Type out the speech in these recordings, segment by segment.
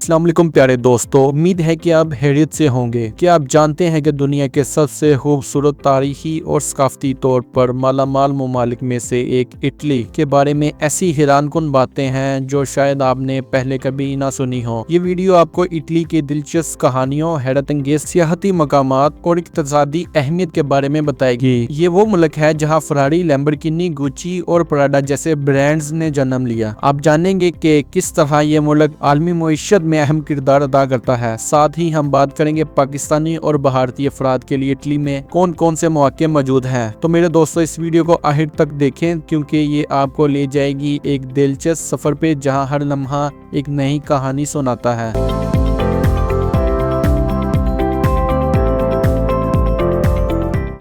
अस्सलाम वालेकुम प्यारे दोस्तों, उम्मीद है कि आप खैरियत से होंगे। क्या आप जानते हैं कि दुनिया के सबसे खूबसूरत तारीखी और सकाफती तौर पर मालामाल ममालिक में से एक इटली के बारे में ऐसी हैरानकुन बातें हैं जो शायद आपने पहले कभी ना सुनी हो। ये वीडियो आपको इटली की दिलचस्प कहानियों, हैरत अंगेज सियाहती मकामात और इक्तिसादी अहमियत के बारे में बताएगी। ये वो मुल्क है जहाँ फरारी, लैम्बोर्गिनी, गुची और प्राडा जैसे ब्रांड्स ने जन्म लिया। आप जानेंगे कि किस तरह ये मुल्क आलमी मईशत में अहम किरदार अदा करता है। साथ ही हम बात करेंगे पाकिस्तानी और भारतीय अफराद के लिए इटली में कौन कौन से मौके मौजूद हैं। तो मेरे दोस्तों, इस वीडियो को आखिर तक देखें क्योंकि ये आपको ले जाएगी एक दिलचस्प सफर पे जहां हर लम्हा एक नई कहानी सुनाता है।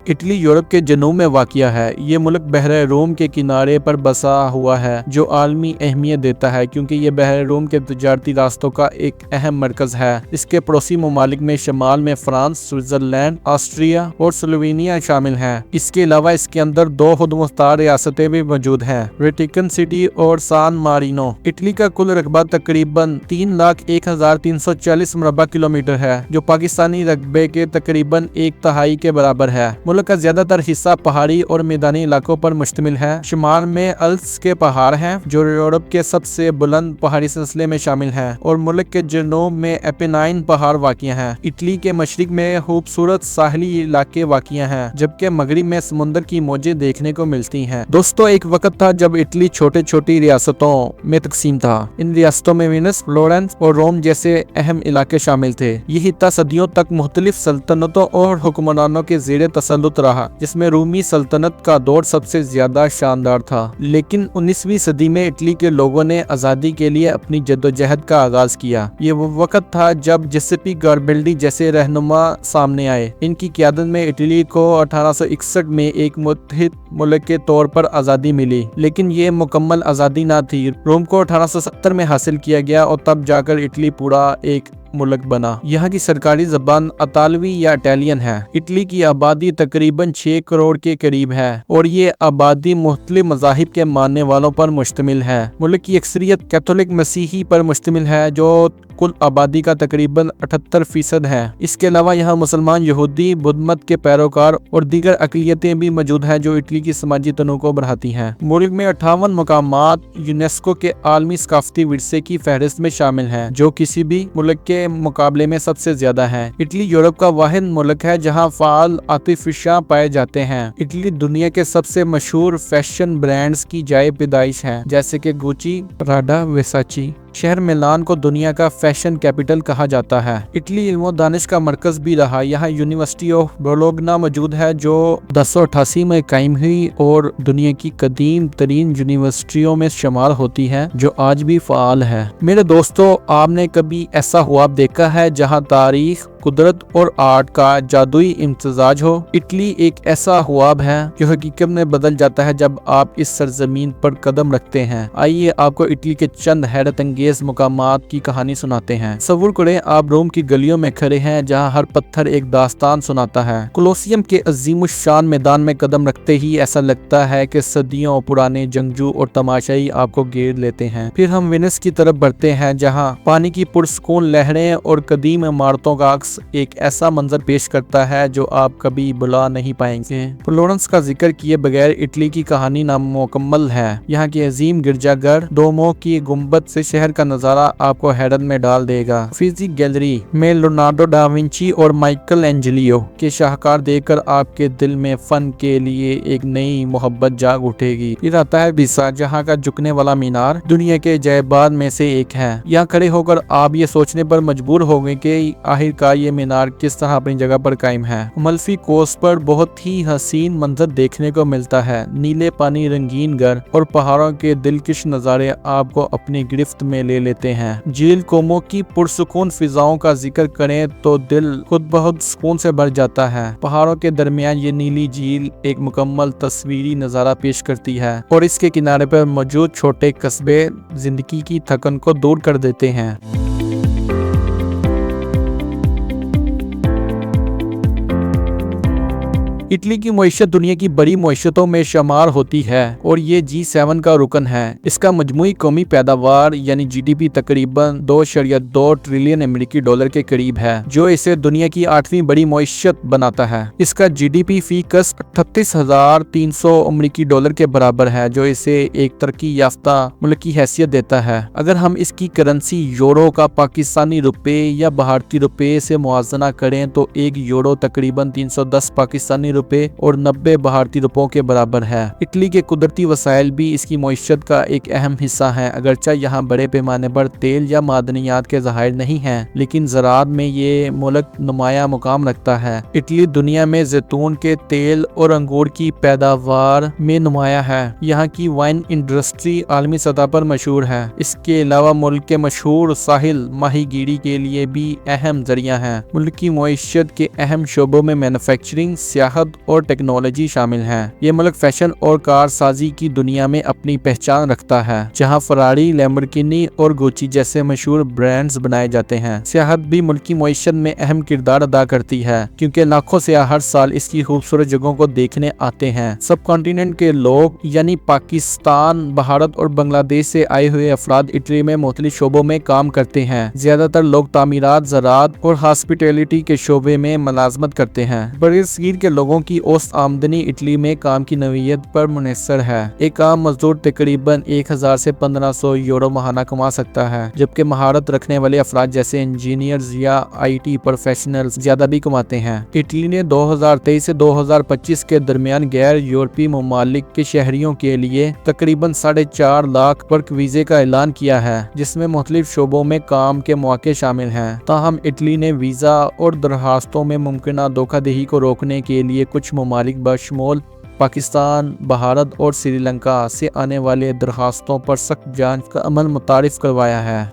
इटली यूरोप के जनूब में वाक़िया है। ये मुल्क बहर रोम के किनारे पर बसा हुआ है जो आलमी अहमियत देता है क्योंकि ये बहर रोम के तजारती रास्तों का एक अहम मरकज है। इसके पड़ोसी ममालिक में शमाल में फ्रांस, स्विट्जरलैंड, ऑस्ट्रिया और स्लोवेनिया शामिल हैं। इसके अलावा इसके अंदर दो खुदमुख्तार रियासतें भी मौजूद हैं, वेटिकन सिटी और सान मारिनो। इटली का कुल रकबा तकरीबन 3,01,340 मुरबा किलोमीटर है जो पाकिस्तानी रकबे के तकरीबन 1/3 के बराबर है। का ज्यादातर हिस्सा पहाड़ी और मैदानी इलाकों पर मुश्तमिल है। शुमाल में अल्प्स के पहाड़ हैं जो यूरोप के सबसे बुलंद पहाड़ी सिलसिले में शामिल हैं और मुल्क के जनूब में एपेनाइन पहाड़ वाक़िया हैं। इटली के मशरिक में खूबसूरत साहली इलाके वाक़िया हैं जबकि मगरिब में समुद्र की मौजें देखने को मिलती हैं। दोस्तों, एक वक्त था जब इटली छोटे छोटी रियासतों में तकसीम था। इन रियासतों में वेनिस, फ्लोरेंस और रोम जैसे अहम इलाके शामिल थे। ये खित्ता सदियों तक मुख्तलिफ सल्तनतों और हुक्मरानों के ज़ेर तसल्लुत रहा, जिसमें रूमी सल्तनत का दौर सबसे ज्यादा शानदार था। लेकिन 19वीं सदी में इटली के लोगों ने आजादी के लिए अपनी जद्दोजहद का आगाज किया। ये वो वक्त था जब जिसेपी गारिबल्डी जैसे रहनुमा सामने आए। इनकी क़यादत में इटली को 1861 में एक मुत्तहिद मुल्क के तौर पर आजादी मिली, लेकिन ये मुकम्मल आजादी ना थी। रोम को 1870 में हासिल किया गया और तब जाकर इटली पूरा एक मुल्क बना। यहाँ की सरकारी जबान अतालवी या इटालियन है। इटली की आबादी तकरीबन 6 करोड़ के करीब है और ये आबादी मुख्तलिफ मज़ाहिब के मानने वालों पर मुश्तमिल है। मुल्क की अक्सरियत कैथोलिक मसीही पर मुश्तमिल है जो कुल आबादी का तकरीबन 78% है। इसके अलावा यहाँ मुसलमान, यहूदी, बुद्ध मत के पैरोकार और दीगर अक़लियतें भी मौजूद हैं जो इटली की समाजी तनों को बढ़ाती हैं। मुल्क में 58 मकामात यूनेस्को के आलमी सकाफती विरसे की फहरिस्त में शामिल हैं जो किसी भी मुल्क के मुकाबले में सबसे ज्यादा है। इटली यूरोप का वाहिद मुल्क है जहाँ फाल आतिफिशा पाए जाते हैं। इटली दुनिया के सबसे मशहूर फैशन ब्रांड्स की जाए पैदाइश है जैसे कि गुची, प्राडा, वर्साचे। शहर मिलान को दुनिया का फैशन कैपिटल कहा जाता है। इटली इल्म व दानिश का मरकज भी रहा। यहाँ यूनिवर्सिटी ऑफ बोलोग्ना मौजूद है जो 1088 में कायम हुई और दुनिया की कदीम तरीन यूनिवर्सिटियों में शुमार होती है जो आज भी फाल है। मेरे दोस्तों, आपने कभी ऐसा ख्वाब देखा है जहाँ तारीख, कुदरत और आर्ट का जादुई इम्तिजाज हो? इटली एक ऐसा ख्वाब है जो हकीकत में बदल जाता है जब आप इस सरजमीन पर कदम रखते हैं। आइए आपको इटली के चंद हैरत अंगेज मुकामात की कहानी सुनाते हैं। तसव्वुर करें आप रोम की गलियों में खड़े हैं जहां हर पत्थर एक दास्तान सुनाता है। कोलोसियम के अजीमुशान मैदान में कदम रखते ही ऐसा लगता है कि सदियों पुराने जंगजू और तमाशाई आपको घेर लेते हैं। फिर हम वेनिस की तरफ बढ़ते हैं जहाँ पानी की पुरसकून लहरें और कदीम इमारतों का एक ऐसा मंजर पेश करता है जो आप कभी भुला नहीं पाएंगे। फ्लोरेंस का जिक्र किए बगैर इटली की कहानी नामुकम्मल है। यहाँ की अजीम गिरजाघर डोमो की गुंबद से शहर का नजारा आपको हैरत में डाल देगा। फिजी गैलरी में लियोनार्डो डा विंची और माइकल एंजेलियो के शाहकार देखकर आपके दिल में फन के लिए एक नई मोहब्बत जाग उठेगी। फिर आता है पिसा, जहाँ का झुकने वाला मीनार दुनिया के अजायबात में से एक है। यहाँ खड़े होकर आप ये सोचने पर मजबूर हो गए कि आखिरकार ये मीनार किस तरह अपनी जगह पर कायम है। अमल्फी कोस्ट पर बहुत ही हसीन मंजर देखने को मिलता है। नीले पानी, रंगीन घर और पहाड़ों के दिलकश नजारे आपको अपनी गिरफ्त में ले लेते हैं। झील कोमो की पुरसुकून फिजाओं का जिक्र करें तो दिल खुद बहुत सुकून से भर जाता है। पहाड़ों के दरमियान ये नीली झील एक मुकम्मल तस्वीरी नजारा पेश करती है और इसके किनारे पर मौजूद छोटे कस्बे जिंदगी की थकन को दूर कर देते हैं। इटली की मईशत दुनिया की बड़ी मईशतों में शुमार होती है और ये G7 का रुकन है। इसका मजमूई कौमी पैदावार यानी GDP तकरीबन 2.2 ट्रिलियन अमेरिकी डॉलर के करीब है, जो इसे दुनिया की 8वीं बड़ी मईशत बनाता है। इसका GDP फीकस 38,300 अमेरिकी डॉलर के बराबर है, जो इसे एक तरक्की याफ्ता मुल्क की हैसियत देता है। अगर हम इसकी करेंसी यूरो का पाकिस्तानी रुपए या भारतीय रुपए से मुआवजा करें तो एक यूरो तकरीबन 310 पाकिस्तानी रुपए और 90 भारतीय रुपयों के बराबर है। इटली के कुदरती वसाइल भी इसकी मईशत का एक अहम हिस्सा है। अगरचे यहाँ बड़े पैमाने पर तेल या मादनियात के ज़खायर नहीं हैं, लेकिन ज़राअत में ये मुल्क नुमाया मुकाम रखता है। इटली दुनिया में जैतून के तेल और अंगूर की पैदावार में नुमाया है। यहाँ की वाइन इंडस्ट्री आलमी सतह पर मशहूर है। इसके अलावा मुल्क के मशहूर साहिल माहीगीरी के लिए भी अहम जरिया है। मुल्क की मईशत के अहम शोबों में मैन्युफैक्चरिंग, सियाहत और टेक्नोलॉजी शामिल है। ये मुल्क फैशन और कार साजी की दुनिया में अपनी पहचान रखता है, जहाँ फरारी, लैम्बोर्गिनी और गुची जैसे मशहूर ब्रांड्स बनाए जाते हैं। सियाहत भी मुल्क की मईशत में अहम किरदार अदा करती है, क्योंकि लाखों सियाह हर साल इसकी खूबसूरत जगहों को देखने आते हैं। सब कॉन्टिनेंट के लोग यानी पाकिस्तान, भारत और बांग्लादेश से आए हुए अफराद इटली में मुख्तलिफ शोबों में काम करते हैं। ज्यादातर लोग तामीरात, ज़राअत और हॉस्पिटैलिटी के शोबे में मुलाजमत करते हैं। बड़े सगीर के लोगों की औसत आमदनी इटली में काम की नौइयत पर मुनहसर है। एक आम मजदूर तकरीबन 1000 से 1500 यूरो माहाना कमा सकता है, जबकि महारत रखने वाले अफराद जैसे इंजीनियर्स या IT प्रोफेशनल्स ज्यादा भी कमाते हैं। इटली ने 2023 से 2025 के दरमियान गैर यूरोपीय ममालिक के शहरियों के लिए तकरीबन 4.5 लाख वर्क वीजे का ऐलान किया है, जिसमें मुख्तलिफ शोबों में काम के मौके शामिल हैं। ताहम इटली ने वीजा और दरखास्तों में मुमकिन धोखाधड़ी को रोकने के लिए कुछ ममालिक बशमूल पाकिस्तान, भारत और श्रीलंका से आने वाले दरखास्तों पर सख्त जांच का अमल मुतारिफ करवाया है।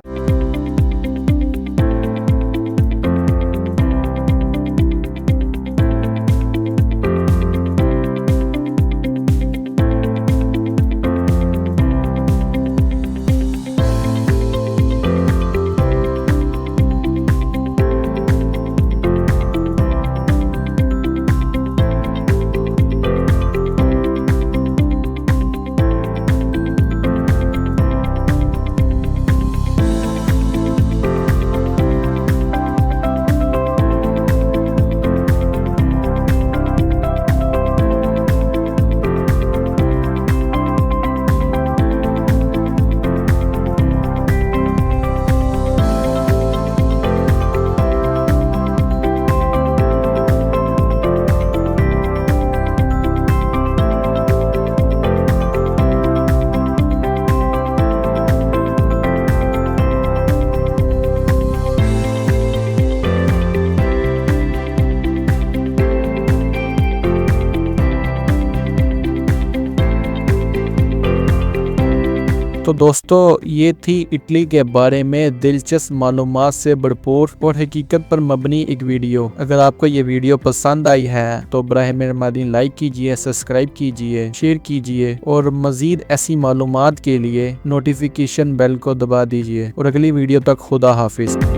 तो दोस्तों, ये थी इटली के बारे में दिलचस्प मालूमात से भरपूर और हकीकत पर मबनी एक वीडियो। अगर आपको ये वीडियो पसंद आई है तो बराह मेहरबानी लाइक कीजिए, सब्सक्राइब कीजिए, शेयर कीजिए और मजीद ऐसी मालूमात के लिए नोटिफिकेशन बेल को दबा दीजिए। और अगली वीडियो तक खुदा हाफिज।